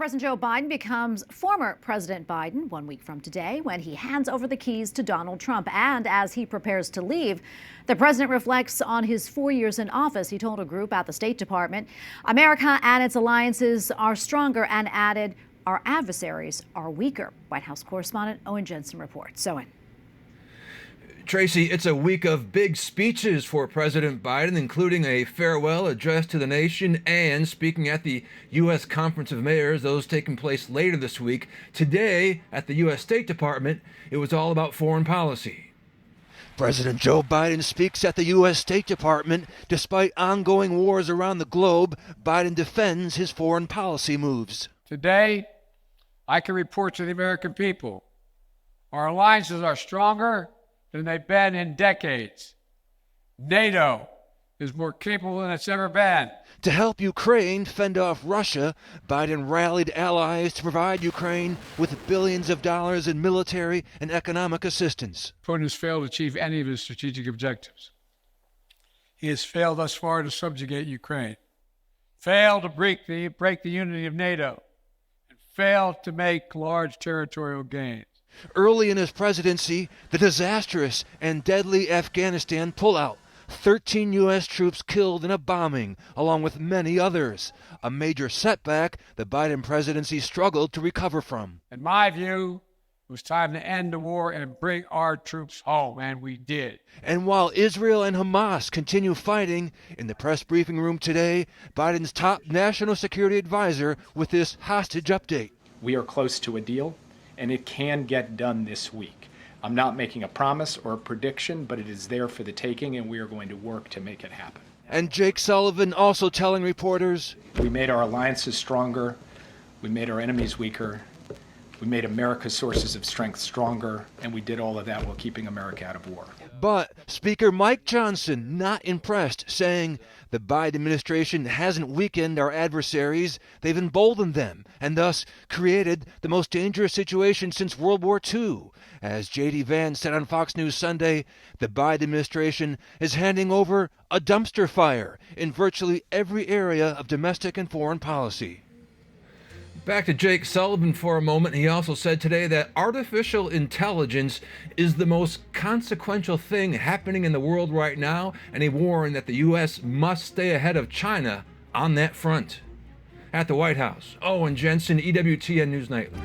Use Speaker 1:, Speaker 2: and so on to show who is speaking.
Speaker 1: President Joe Biden becomes former President Biden 1 week from today when he hands over the keys to Donald Trump. And as he prepares to leave, the president reflects on his 4 years in office. He told a group at the State Department, America and its alliances are stronger, and added, our adversaries are weaker. White House Correspondent Owen Jensen reports. Owen.
Speaker 2: Tracy, it's a week of big speeches for President Biden, including a farewell address to the nation and speaking at the U.S. Conference of Mayors, those taking place later this week. Today, at the U.S. State Department, it was all about foreign policy.
Speaker 3: President Joe Biden speaks at the U.S. State Department. Despite ongoing wars around the globe, Biden defends his foreign policy moves.
Speaker 4: Today, I can report to the American people, our alliances are stronger than they've been in decades. NATO is more capable than it's ever been.
Speaker 3: To help Ukraine fend off Russia, Biden rallied allies to provide Ukraine with billions of dollars in military and economic assistance.
Speaker 4: Putin has failed to achieve any of his strategic objectives. He has failed thus far to subjugate Ukraine, failed to break the unity of NATO, and failed to make large territorial gains.
Speaker 3: Early in his presidency, the disastrous and deadly Afghanistan pullout. 13 U.S. troops killed in a bombing, along with many others. A major setback the Biden presidency struggled to recover from.
Speaker 4: In my view, it was time to end the war and bring our troops home, and we did.
Speaker 3: And while Israel and Hamas continue fighting, in the press briefing room today, Biden's top national security advisor with this hostage update.
Speaker 5: We are close to a deal, and it can get done this week. I'm not making a promise or a prediction, but it is there for the taking, and we are going to work to make it happen.
Speaker 3: And Jake Sullivan also telling reporters,
Speaker 5: we made our alliances stronger, we made our enemies weaker, we made America's sources of strength stronger, and we did all of that while keeping America out of war.
Speaker 3: But Speaker Mike Johnson not impressed, saying the Biden administration hasn't weakened our adversaries, they've emboldened them, and thus created the most dangerous situation since World War II. As J.D. Vance said on Fox News Sunday, the Biden administration is handing over a dumpster fire in virtually every area of domestic and foreign policy.
Speaker 2: Back to Jake Sullivan for a moment. He also said today that artificial intelligence is the most consequential thing happening in the world right now, and he warned that the U.S. must stay ahead of China on that front. At the White House, Owen Jensen, EWTN News Nightly.